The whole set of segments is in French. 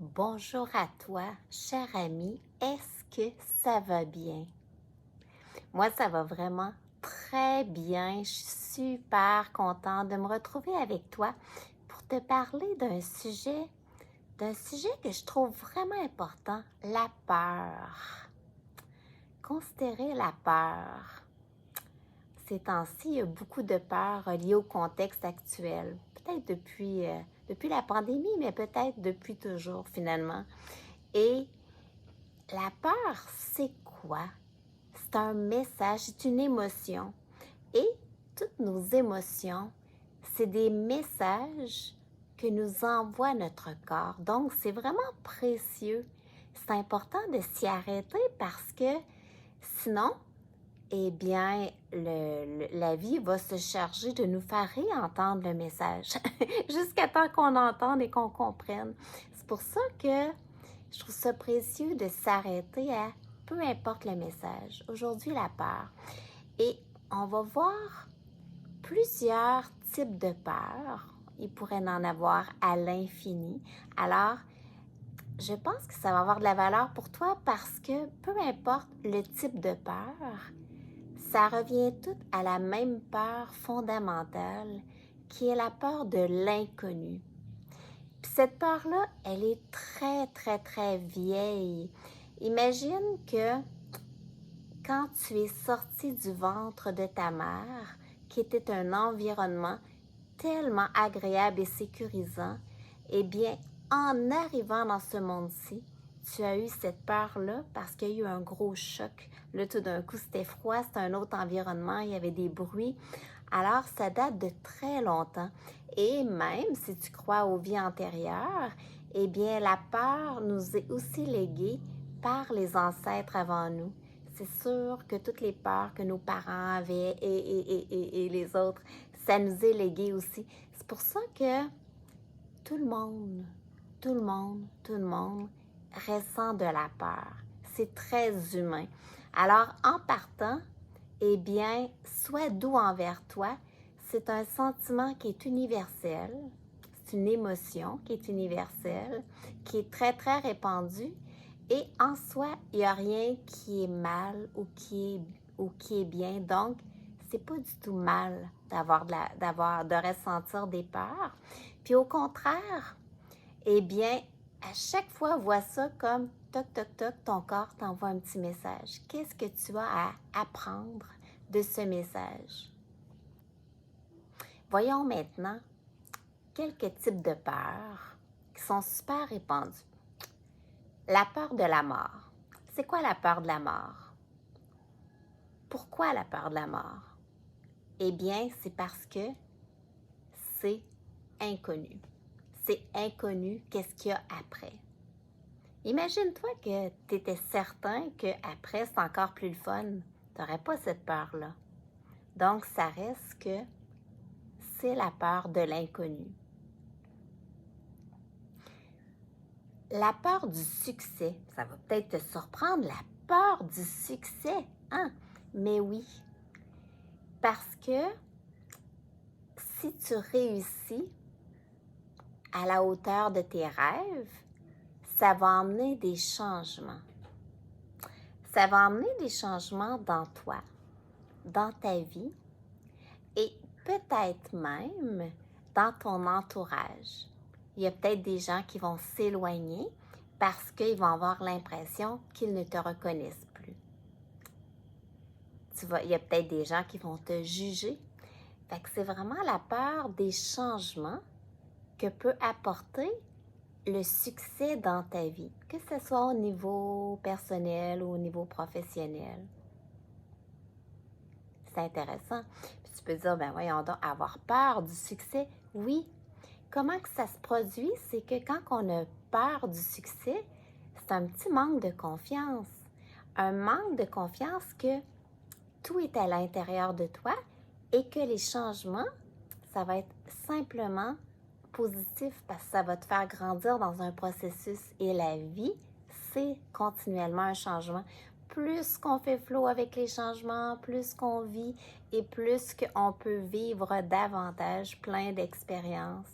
Bonjour à toi, cher ami. Est-ce que ça va bien? Moi, ça va vraiment très bien. Je suis super contente de me retrouver avec toi pour te parler d'un sujet que je trouve vraiment important, la peur. Considérer la peur. Ces temps-ci, il y a beaucoup de peur liées au contexte actuel. Peut-être depuis la pandémie, mais peut-être depuis toujours finalement. Et la peur, c'est quoi? C'est un message, c'est une émotion. Et toutes nos émotions, c'est des messages que nous envoie notre corps. Donc, c'est vraiment précieux. C'est important de s'y arrêter parce que sinon, eh bien, la vie va se charger de nous faire réentendre le message jusqu'à temps qu'on entende et qu'on comprenne. C'est pour ça que je trouve ça précieux de s'arrêter à peu importe le message. Aujourd'hui, la peur. Et on va voir plusieurs types de peur. Il pourrait en avoir à l'infini. Alors, je pense que ça va avoir de la valeur pour toi parce que peu importe le type de peur, ça revient tout à la même peur fondamentale qui est la peur de l'inconnu. Puis cette peur-là, elle est très, très, très vieille. Imagine que quand tu es sorti du ventre de ta mère, qui était un environnement tellement agréable et sécurisant, eh bien, en arrivant dans ce monde-ci, tu as eu cette peur-là parce qu'il y a eu un gros choc. Là, tout d'un coup, c'était froid, c'était un autre environnement, il y avait des bruits. Alors, ça date de très longtemps. Et même si tu crois aux vies antérieures, eh bien, la peur nous est aussi léguée par les ancêtres avant nous. C'est sûr que toutes les peurs que nos parents avaient et les autres, ça nous est légué aussi. C'est pour ça que tout le monde, tout le monde, tout le monde ressent de la peur. C'est très humain. Alors, en partant, eh bien, sois doux envers toi. C'est un sentiment qui est universel. C'est une émotion qui est universelle, qui est très, très répandue. Et en soi, il n'y a rien qui est mal ou qui est bien. Donc, c'est pas du tout mal de ressentir des peurs. Puis au contraire, eh bien, à chaque fois, vois ça comme toc, toc, toc, ton corps t'envoie un petit message. Qu'est-ce que tu as à apprendre de ce message? Voyons maintenant quelques types de peurs qui sont super répandus. La peur de la mort. C'est quoi la peur de la mort? Pourquoi la peur de la mort? Eh bien, c'est parce que c'est inconnu. C'est inconnu qu'est-ce qu'il y a après. Imagine-toi que tu étais certain qu'après, c'est encore plus le fun. Tu n'aurais pas cette peur-là. Donc, ça reste que c'est la peur de l'inconnu. La peur du succès, ça va peut-être te surprendre, la peur du succès, hein? Mais oui, parce que si tu réussis à la hauteur de tes rêves, ça va emmener des changements. Ça va emmener des changements dans toi, dans ta vie et peut-être même dans ton entourage. Il y a peut-être des gens qui vont s'éloigner parce qu'ils vont avoir l'impression qu'ils ne te reconnaissent plus. Il y a peut-être des gens qui vont te juger. Fait que c'est vraiment la peur des changements que peut apporter le succès dans ta vie, que ce soit au niveau personnel ou au niveau professionnel. C'est intéressant. Puis tu peux dire, ben voyons donc, avoir peur du succès. Oui. Comment que ça se produit? C'est que quand on a peur du succès, c'est un petit manque de confiance. Un manque de confiance que tout est à l'intérieur de toi et que les changements, ça va être simplement positif parce que ça va te faire grandir dans un processus. Et la vie, c'est continuellement un changement. Plus qu'on fait flot avec les changements, plus qu'on vit et plus qu'on peut vivre davantage plein d'expériences.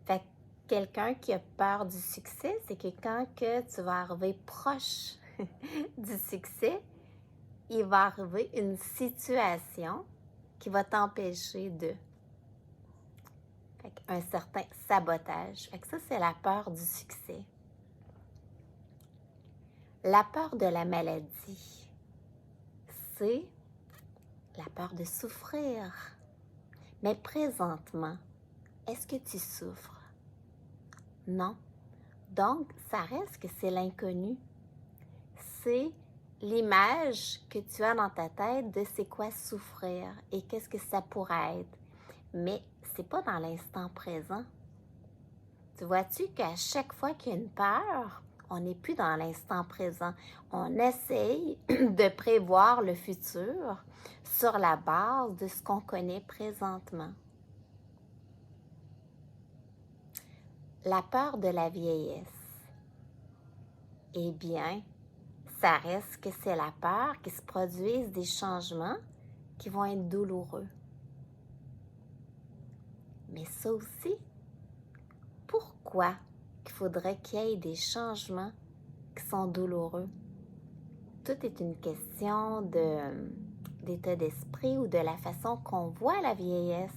Fait Quelqu'un qui a peur du succès, c'est que quand que tu vas arriver proche du succès, il va arriver une situation qui va t'empêcher de. Fait un certain sabotage. Fait que ça, c'est la peur du succès. La peur de la maladie, c'est la peur de souffrir. Mais présentement, est-ce que tu souffres? Non. Donc, ça reste que c'est l'inconnu. C'est l'image que tu as dans ta tête de c'est quoi souffrir et qu'est-ce que ça pourrait être. Mais c'est pas dans l'instant présent. Tu vois-tu qu'à chaque fois qu'il y a une peur, on n'est plus dans l'instant présent. On essaye de prévoir le futur sur la base de ce qu'on connaît présentement. La peur de la vieillesse. Eh bien, ça reste que c'est la peur qu'il se produise des changements qui vont être douloureux. Mais ça aussi, pourquoi il faudrait qu'il y ait des changements qui sont douloureux? Tout est une question d'état d'esprit ou de la façon qu'on voit la vieillesse.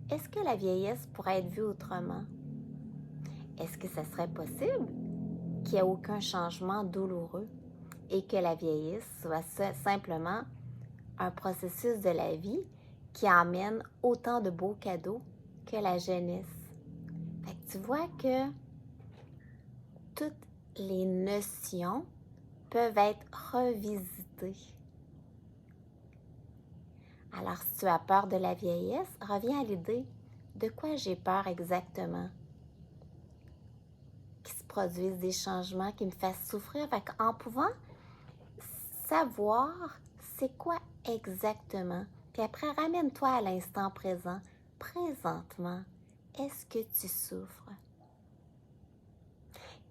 Est-ce que la vieillesse pourrait être vue autrement? Est-ce que ça serait possible qu'il n'y ait aucun changement douloureux et que la vieillesse soit simplement un processus de la vie qui emmène autant de beaux cadeaux que la jeunesse? Fait que tu vois que toutes les notions peuvent être revisitées. Alors, si tu as peur de la vieillesse, reviens à l'idée de quoi j'ai peur exactement. Qu'il se produisent des changements qui me fassent souffrir. Fait qu'en pouvant savoir c'est quoi exactement, puis après, ramène-toi à l'instant présent. Présentement, est-ce que tu souffres?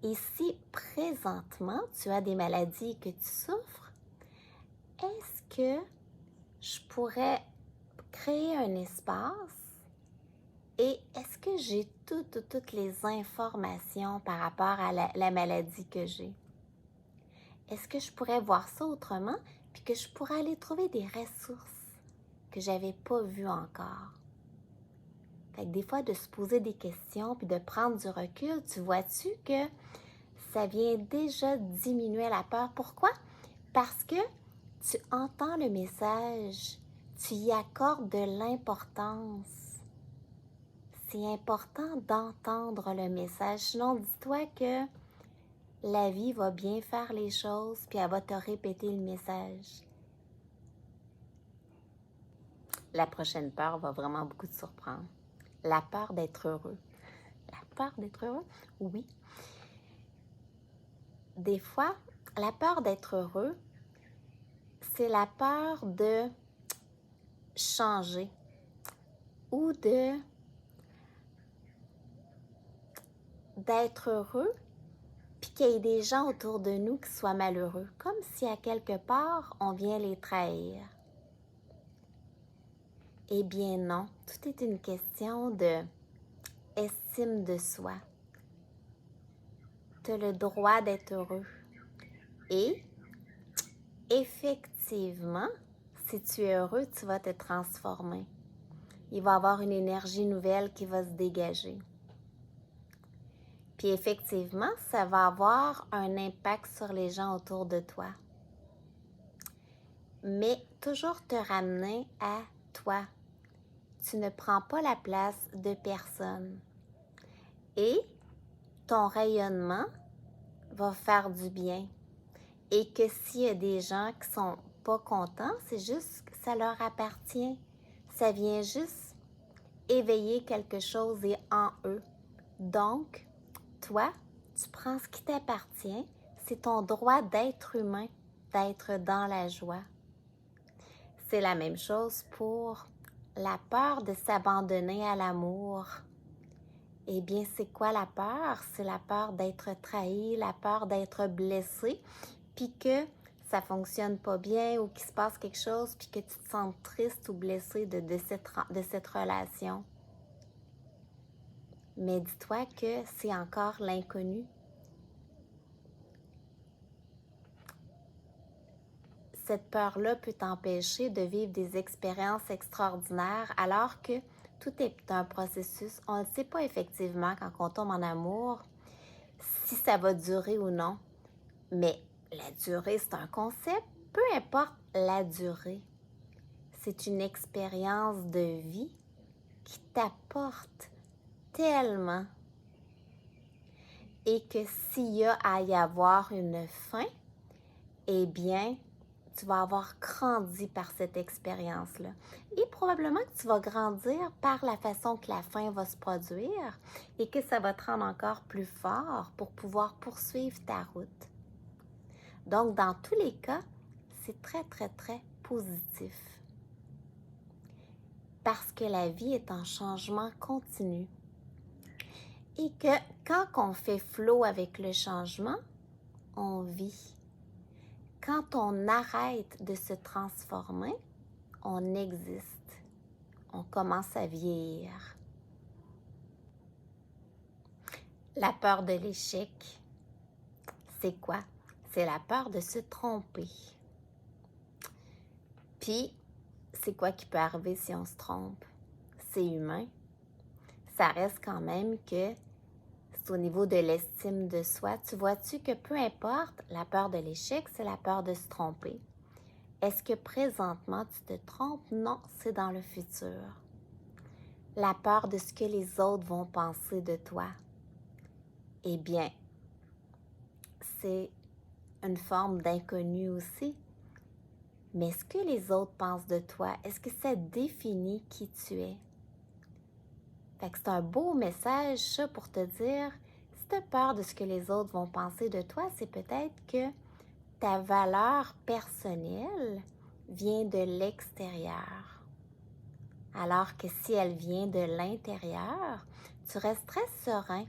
Et si présentement, tu as des maladies que tu souffres, est-ce que je pourrais créer un espace et est-ce que j'ai toutes les informations par rapport à la maladie que j'ai? Est-ce que je pourrais voir ça autrement puis que je pourrais aller trouver des ressources que je n'avais pas vues encore? Fait que des fois, de se poser des questions puis de prendre du recul, tu vois-tu que ça vient déjà diminuer la peur? Pourquoi? Parce que tu entends le message, tu y accordes de l'importance. C'est important d'entendre le message. Sinon, dis-toi que la vie va bien faire les choses, puis elle va te répéter le message. La prochaine peur va vraiment beaucoup te surprendre. La peur d'être heureux. La peur d'être heureux? Oui. Des fois, la peur d'être heureux, c'est la peur de changer ou d'être heureux puis qu'il y ait des gens autour de nous qui soient malheureux, comme si à quelque part, on vient les trahir. Eh bien non, tout est une question de estime de soi. Tu as le droit d'être heureux. Et effectivement, si tu es heureux, tu vas te transformer. Il va y avoir une énergie nouvelle qui va se dégager. Puis effectivement, ça va avoir un impact sur les gens autour de toi. Mais toujours te ramener à toi. Tu ne prends pas la place de personne. Et ton rayonnement va faire du bien. Et que s'il y a des gens qui sont pas contents, c'est juste que ça leur appartient. Ça vient juste éveiller quelque chose en eux. Donc, toi, tu prends ce qui t'appartient. C'est ton droit d'être humain, d'être dans la joie. C'est la même chose pour la peur de s'abandonner à l'amour. Eh bien, c'est quoi la peur? C'est la peur d'être trahi, la peur d'être blessé, puis que ça fonctionne pas bien ou qu'il se passe quelque chose, puis que tu te sens triste ou blessé de cette relation. mais dis-toi que c'est encore l'inconnu. Cette peur-là peut t'empêcher de vivre des expériences extraordinaires alors que tout est un processus. On ne sait pas effectivement quand on tombe en amour si ça va durer ou non. Mais la durée, c'est un concept. Peu importe la durée, c'est une expérience de vie qui t'apporte tellement. Et que s'il y a à y avoir une fin, eh bien, tu vas avoir grandi par cette expérience-là. Et probablement que tu vas grandir par la façon que la fin va se produire et que ça va te rendre encore plus fort pour pouvoir poursuivre ta route. Donc, dans tous les cas, c'est très, très, très positif. Parce que la vie est en changement continu. Et que quand on fait flot avec le changement, on vit. Quand on arrête de se transformer, on existe. On commence à vieillir. La peur de l'échec, c'est quoi? C'est la peur de se tromper. Puis, c'est quoi qui peut arriver si on se trompe? C'est humain. Ça reste quand même que c'est au niveau de l'estime de soi. Tu vois-tu que peu importe, la peur de l'échec, c'est la peur de se tromper. Est-ce que présentement tu te trompes? Non, c'est dans le futur. La peur de ce que les autres vont penser de toi. Eh bien, c'est une forme d'inconnu aussi. Mais ce que les autres pensent de toi, est-ce que ça définit qui tu es? Fait que c'est un beau message, ça, pour te dire, si tu as peur de ce que les autres vont penser de toi, c'est peut-être que ta valeur personnelle vient de l'extérieur. Alors que si elle vient de l'intérieur, tu restes très serein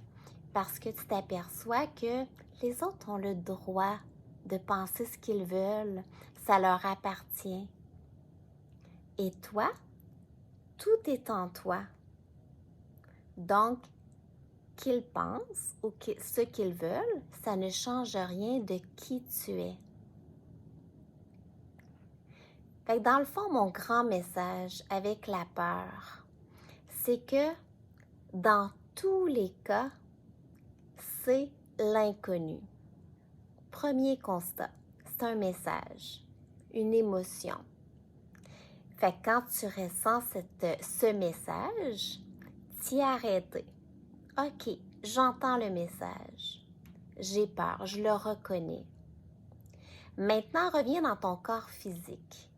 parce que tu t'aperçois que les autres ont le droit de penser ce qu'ils veulent, ça leur appartient. Et toi, tout est en toi. Donc, qu'ils pensent ou ce qu'ils veulent, ça ne change rien de qui tu es. Fait que dans le fond, mon grand message avec la peur, c'est que dans tous les cas, c'est l'inconnu. Premier constat, c'est un message, une émotion. Fait que quand tu ressens ce message, t'y arrêter. OK, j'entends le message. J'ai peur, je le reconnais. Maintenant, reviens dans ton corps physique.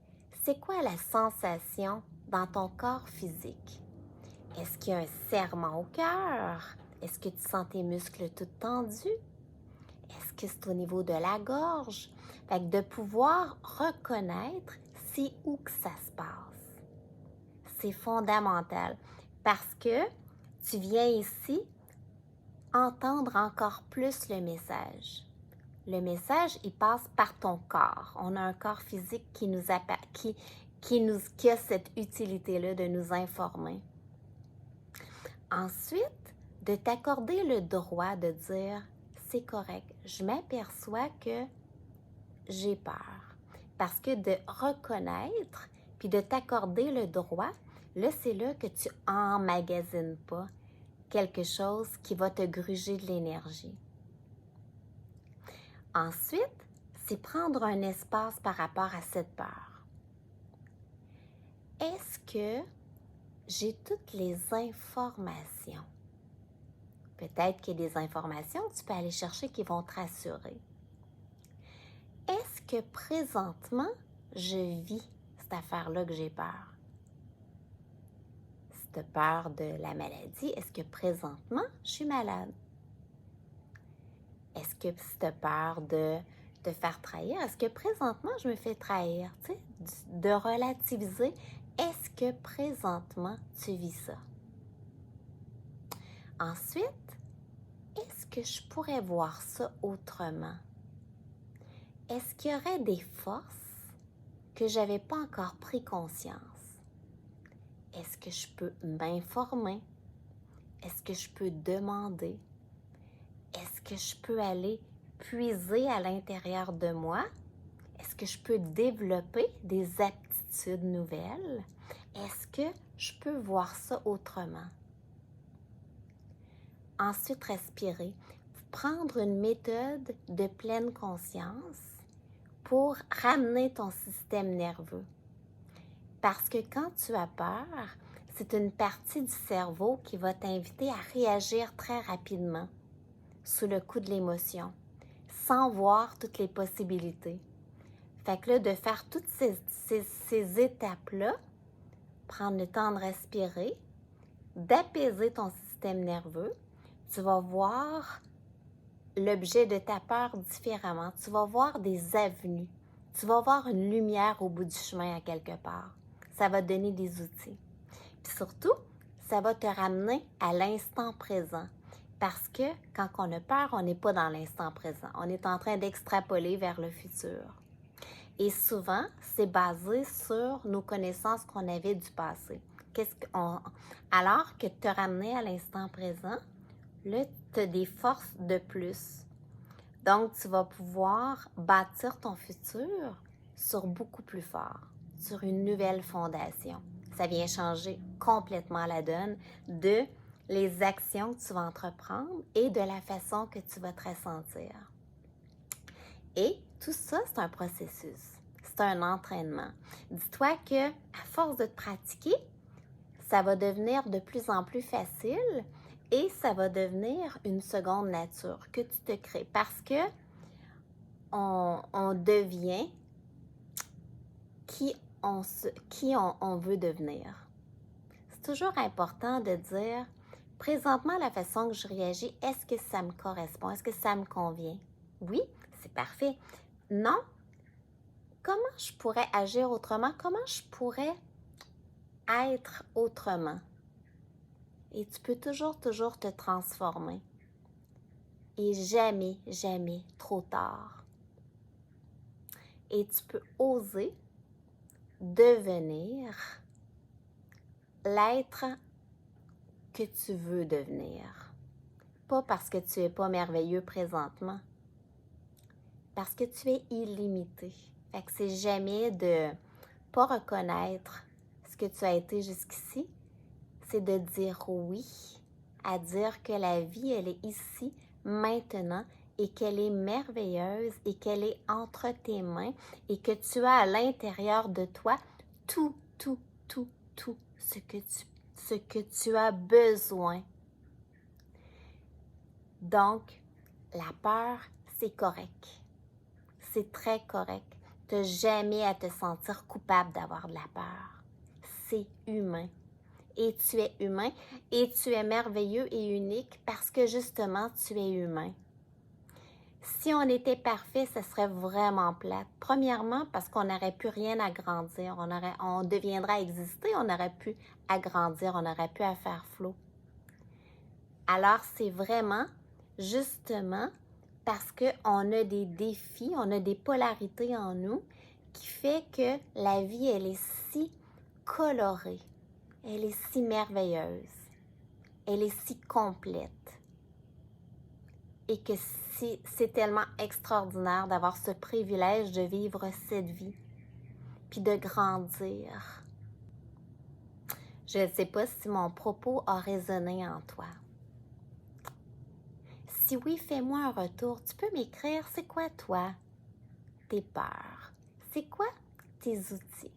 C'est quoi la sensation dans ton corps physique? Est-ce qu'il y a un serrement au cœur? Est-ce que tu sens tes muscles tout tendus? Est-ce que c'est au niveau de la gorge? Fait que de pouvoir reconnaître c'est où que ça se passe. C'est fondamental parce que tu viens ici entendre encore plus le message. Le message, il passe par ton corps. On a un corps physique qui a cette utilité-là de nous informer. Ensuite, de t'accorder le droit de dire « c'est correct, je m'aperçois que j'ai peur ». Parce que de reconnaître, puis de t'accorder le droit, là, c'est là que tu emmagasines pas quelque chose qui va te gruger de l'énergie. Ensuite, c'est prendre un espace par rapport à cette peur. Est-ce que j'ai toutes les informations? Peut-être qu'il y a des informations que tu peux aller chercher qui vont te rassurer. Est-ce que présentement, je vis cette affaire-là que j'ai peur? Si tu as peur de la maladie, est-ce que présentement, je suis malade? Est-ce que si tu as peur de te faire trahir, est-ce que présentement, je me fais trahir? Tu sais, de relativiser, est-ce que présentement, tu vis ça? Ensuite, est-ce que je pourrais voir ça autrement? Est-ce qu'il y aurait des forces que je n'avais pas encore pris conscience? Est-ce que je peux m'informer? Est-ce que je peux demander? Est-ce que je peux aller puiser à l'intérieur de moi? Est-ce que je peux développer des aptitudes nouvelles? Est-ce que je peux voir ça autrement? Ensuite, respirer. Prendre une méthode de pleine conscience pour ramener ton système nerveux. Parce que quand tu as peur, c'est une partie du cerveau qui va t'inviter à réagir très rapidement sous le coup de l'émotion, sans voir toutes les possibilités. Fait que là, de faire toutes ces étapes-là, prendre le temps de respirer, d'apaiser ton système nerveux, tu vas voir l'objet de ta peur différemment. Tu vas voir des avenues. Tu vas voir une lumière au bout du chemin à quelque part. Ça va te donner des outils. Puis surtout, ça va te ramener à l'instant présent. Parce que quand on a peur, on n'est pas dans l'instant présent. On est en train d'extrapoler vers le futur. Et souvent, c'est basé sur nos connaissances qu'on avait du passé. Alors que te ramener à l'instant présent, là, tu as des forces de plus. Donc, tu vas pouvoir bâtir ton futur sur beaucoup plus fort, sur une nouvelle fondation. Ça vient changer complètement la donne de les actions que tu vas entreprendre et de la façon que tu vas te ressentir. Et tout ça, c'est un processus. C'est un entraînement. Dis-toi que à force de te pratiquer, ça va devenir de plus en plus facile et ça va devenir une seconde nature que tu te crées parce que on devient qui on veut devenir. C'est toujours important de dire, présentement, la façon que je réagis, est-ce que ça me correspond? Est-ce que ça me convient? Oui, c'est parfait. Non, comment je pourrais agir autrement? Comment je pourrais être autrement? Et tu peux toujours te transformer. Et jamais, jamais trop tard. Et tu peux oser devenir l'être que tu veux devenir. Pas parce que tu n'es pas merveilleux présentement. Parce que tu es illimité. Fait que c'est jamais de pas reconnaître ce que tu as été jusqu'ici. C'est de dire oui, à dire que la vie, elle est ici, maintenant, et qu'elle est merveilleuse, et qu'elle est entre tes mains, et que tu as à l'intérieur de toi tout ce que tu as besoin. Donc, la peur, c'est correct. C'est très correct. Tu n'as jamais à te sentir coupable d'avoir de la peur. C'est humain. Et tu es humain et tu es merveilleux et unique parce que justement, tu es humain. Si on était parfait, ça serait vraiment plate. Premièrement, parce qu'on n'aurait plus rien à grandir. On deviendrait à exister, on n'aurait plus à grandir, on n'aurait plus à faire flot. Alors, c'est vraiment, justement, parce qu'on a des défis, on a des polarités en nous qui fait que la vie, elle est si colorée, elle est si merveilleuse, elle est si complète. Et que c'est tellement extraordinaire d'avoir ce privilège de vivre cette vie, puis de grandir. Je ne sais pas si mon propos a résonné en toi. Si oui, fais-moi un retour. Tu peux m'écrire, c'est quoi toi, tes peurs? C'est quoi tes outils?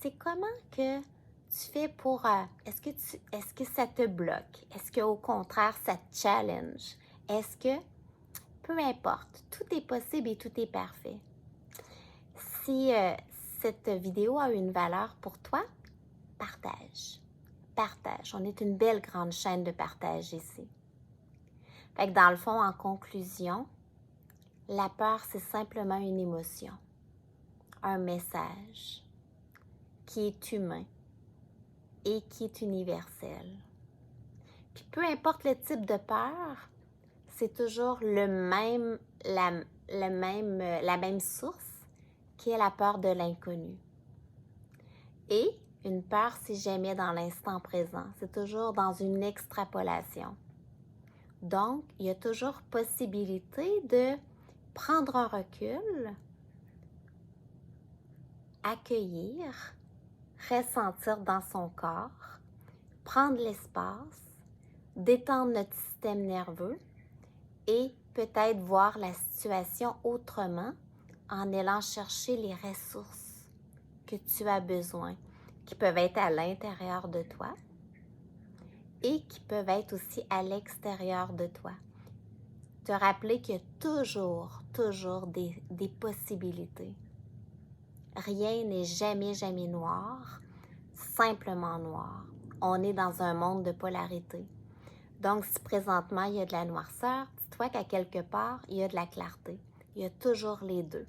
C'est comment que tu fais pour... est-ce que ça te bloque? Est-ce qu'au contraire, ça te challenge? Est-ce que... Peu importe, tout est possible et tout est parfait. Si cette vidéo a une valeur pour toi, partage. Partage. On est une belle grande chaîne de partage ici. Fait que dans le fond, en conclusion, la peur, c'est simplement une émotion, un message qui est humain et qui est universel. Puis peu importe le type de peur, c'est toujours la même source qui est la peur de l'inconnu. Et Une peur, c'est jamais dans l'instant présent. C'est toujours dans une extrapolation. Donc, il y a toujours possibilité de prendre un recul, accueillir, ressentir dans son corps, prendre l'espace, détendre notre système nerveux et peut-être voir la situation autrement en allant chercher les ressources que tu as besoin, qui peuvent être à l'intérieur de toi et qui peuvent être aussi à l'extérieur de toi. Te rappeler qu'il y a toujours des possibilités. Rien n'est jamais noir, simplement noir. On est dans un monde de polarité. Donc, si présentement, il y a de la noirceur, dis-toi qu'à quelque part, il y a de la clarté. Il y a toujours les deux.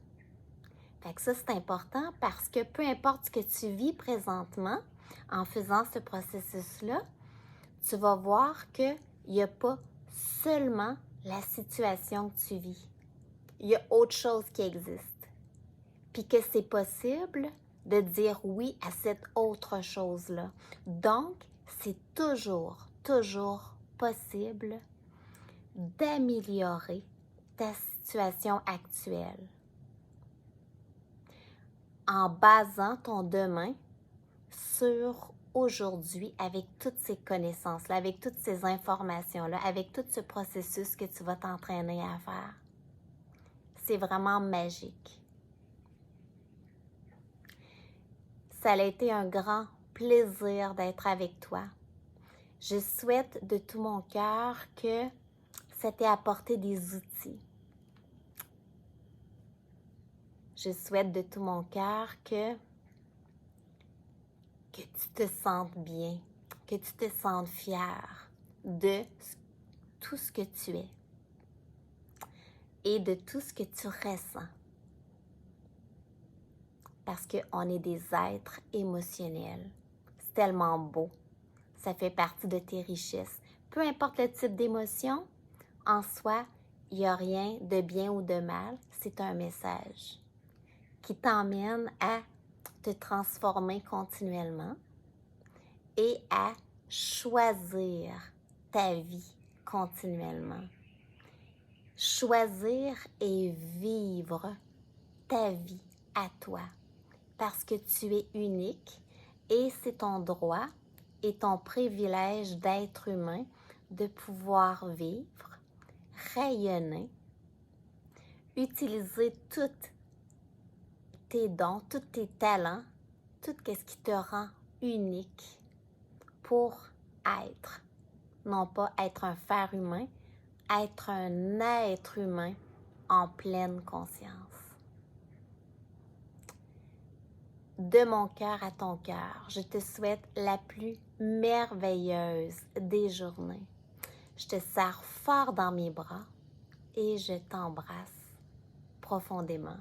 Fait que ça, c'est important parce que peu importe ce que tu vis présentement, en faisant ce processus-là, tu vas voir qu'il n'y a pas seulement la situation que tu vis. Il y a autre chose qui existe. Puis que c'est possible de dire oui à cette autre chose-là. Donc, c'est toujours possible d'améliorer ta situation actuelle en basant ton demain sur aujourd'hui avec toutes ces connaissances-là, avec toutes ces informations-là, avec tout ce processus que tu vas t'entraîner à faire. C'est vraiment magique. Ça a été un grand plaisir d'être avec toi. Je souhaite de tout mon cœur que ça t'ait apporté des outils. Je souhaite de tout mon cœur que tu te sentes bien, que tu te sentes fier de tout ce que tu es et de tout ce que tu ressens. Parce qu'on est des êtres émotionnels. C'est tellement beau. Ça fait partie de tes richesses. Peu importe le type d'émotion, en soi, il n'y a rien de bien ou de mal. C'est un message qui t'emmène à te transformer continuellement et à choisir ta vie continuellement. Choisir et vivre ta vie à toi parce que tu es unique et c'est ton droit et ton privilège d'être humain de pouvoir vivre, rayonner, utiliser tous tes dons, tous tes talents, tout ce qui te rend unique pour être. Non pas être un faire humain, être un être humain en pleine conscience. De mon cœur à ton cœur, je te souhaite la plus merveilleuse des journées. Je te serre fort dans mes bras et je t'embrasse profondément.